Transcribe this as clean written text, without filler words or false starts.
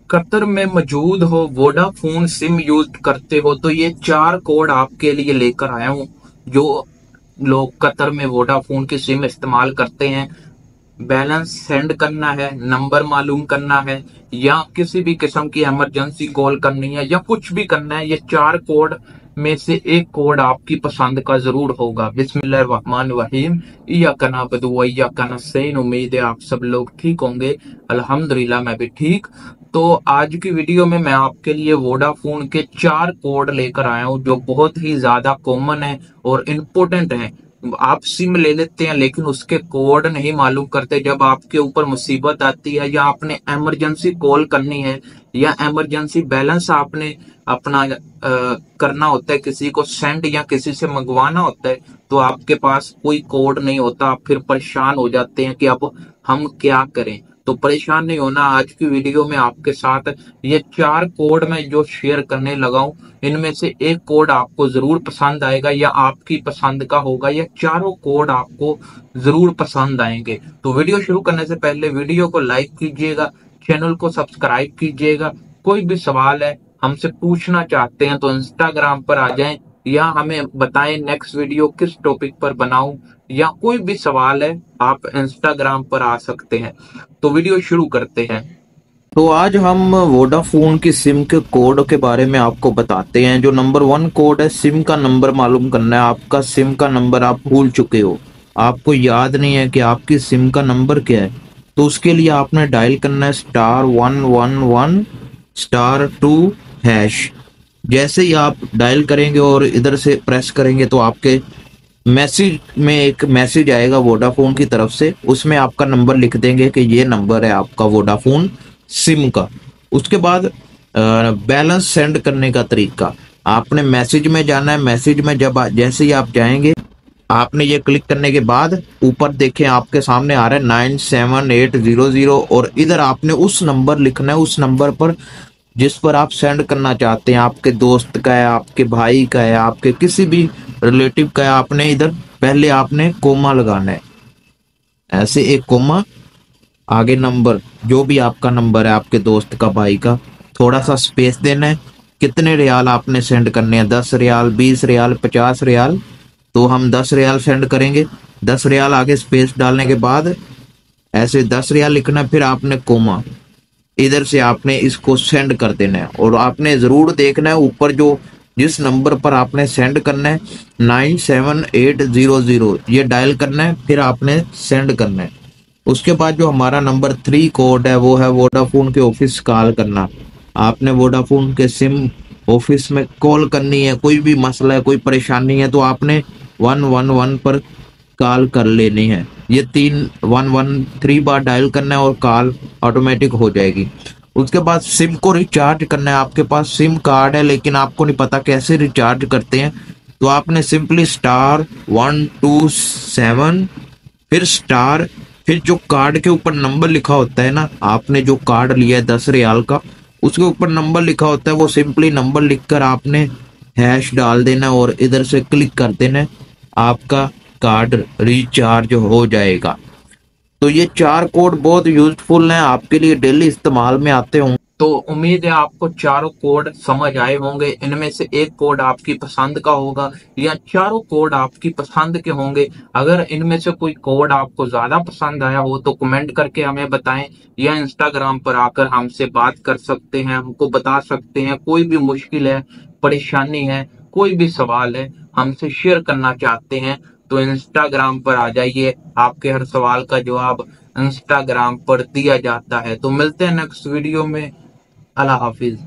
Qatar में मौजूद हो, वोडाफोन सिम यूज करते हो, तो ये 4 कोड आपके लिए लेकर आया हूँ। जो लोग कतर में वोडाफोन की सिम इस्तेमाल करते हैं, बैलेंस सेंड करना है, नंबर मालूम करना है, या किसी भी किस्म की इमरजेंसी कॉल करनी है, या कुछ भी करना है, ये 4 कोड में से एक कोड आपकी पसंद का जरूर होगा। बिस्मिल्लाहिर्रहमानिर्रहीम, इय्याका नअबुदु व इय्याका नस्तईन। उम्मीद है आप सब लोग ठीक होंगे। अल्हम्दुलिल्लाह मैं भी ठीक। तो आज की वीडियो में मैं आपके लिए वोडाफोन के 4 कोड लेकर आया हूँ, जो बहुत ही ज्यादा कॉमन है और इम्पोर्टेंट है। आप सिम ले लेते हैं लेकिन उसके कोड नहीं मालूम करते। जब आपके ऊपर मुसीबत आती है, या आपने इमरजेंसी कॉल करनी है, या इमरजेंसी बैलेंस आपने अपना करना होता है, किसी को सेंड या किसी से मंगवाना होता है, तो आपके पास कोई कोड नहीं होता। आप फिर परेशान हो जाते हैं कि अब हम क्या करें। तो परेशान नहीं होना। आज की वीडियो में आपके साथ ये 4 कोड मैं जो शेयर करने लगा हूं, इनमें से एक कोड आपको जरूर पसंद आएगा, या आपकी पसंद का होगा। या चारों कोड आपको जरूर पसंद आएंगे। तो वीडियो शुरू करने से पहले वीडियो को लाइक कीजिएगा, चैनल को सब्सक्राइब कीजिएगा। कोई भी सवाल है, हमसे पूछना चाहते हैं, तो इंस्टाग्राम पर आ जाएं, या हमें बताएं नेक्स्ट वीडियो किस टॉपिक पर बनाऊं, या कोई भी सवाल है आप इंस्टाग्राम पर आ सकते हैं। तो वीडियो शुरू करते हैं। तो आज हम वोडाफोन की सिम के कोड के बारे में आपको बताते हैं। जो नंबर 1 कोड है, सिम का नंबर मालूम करना है। आपका सिम का नंबर आप भूल चुके हो, आपको याद नहीं है कि आपकी सिम का नंबर क्या है, तो उसके लिए आपने डायल करना है *111*2#। जैसे ही आप डायल करेंगे और इधर से प्रेस करेंगे, तो आपके मैसेज में एक मैसेज आएगा वोडाफोन की तरफ से। उसमें आपका नंबर लिख देंगे कि ये नंबर है आपका वोडाफोन सिम का। उसके बाद बैलेंस सेंड करने का तरीका, आपने मैसेज में जाना है। मैसेज में जैसे ही आप जाएंगे, आपने ये क्लिक करने के बाद ऊपर देखें आपके सामने आ रहा है 97800, और इधर आपने उस नंबर लिखना है, उस नंबर पर जिस पर आप सेंड करना चाहते हैं। आपके दोस्त का है, आपके भाई का है, आपके किसी भी रिलेटिव का है। आपने इधर पहले आपने कोमा लगाना है, ऐसे एक कोमा, आगे नंबर, जो भी आपका नंबर है, आपके दोस्त का, भाई का, थोड़ा सा स्पेस देना है। कितने रियाल आपने सेंड करने हैं, 10 रियाल, 20 रियाल, 50 रियाल, तो हम 10 रियाल सेंड करेंगे। 10 रियाल आगे स्पेस डालने के बाद ऐसे 10 रियाल लिखना है, फिर आपने कोमा, इधर से आपने इसको सेंड कर देना है। और आपने जरूर देखना है ऊपर जो जिस नंबर पर आपने सेंड करना है 97800, ये डायल करना है, फिर आपने सेंड करना है। उसके बाद जो हमारा नंबर 3 कोड है, वो है वोडाफोन के ऑफिस कॉल करना। आपने वोडाफोन के सिम ऑफिस में कॉल करनी है, कोई भी मसला है, कोई परेशानी है, तो आपने 111 पर कॉल कर लेनी है। ये 113 बार डायल करना है और कॉल ऑटोमेटिक हो जाएगी। उसके बाद सिम को रिचार्ज करना है। आपके पास सिम कार्ड है लेकिन आपको नहीं पता कैसे रिचार्ज करते हैं, तो आपने सिंपली *127, फिर जो कार्ड के ऊपर नंबर लिखा होता है ना, आपने जो कार्ड लिया है 10 रियाल का, उसके ऊपर नंबर लिखा होता है, वो सिंपली नंबर लिखकर आपने हैश डाल देना और इधर से क्लिक कर देना, आपका कार्ड रिचार्ज हो जाएगा। तो ये 4 कोड बहुत यूजफुल हैं, आपके लिए डेली इस्तेमाल में आते होंगे। तो उम्मीद है आपको चारों कोड समझ आए होंगे। इनमें से एक कोड आपकी पसंद का होगा, या चारों कोड आपकी पसंद के होंगे। अगर इनमें से कोई कोड आपको ज्यादा पसंद आया हो, तो कमेंट करके हमें बताएं, या इंस्टाग्राम पर आकर हमसे बात कर सकते हैं, हमको बता सकते हैं। कोई भी मुश्किल है, परेशानी है, कोई भी सवाल है, हमसे शेयर करना चाहते हैं, तो इंस्टाग्राम पर आ जाइए। आपके हर सवाल का जवाब इंस्टाग्राम पर दिया जाता है। तो मिलते हैं नेक्स्ट वीडियो में। अल्लाह हाफिज।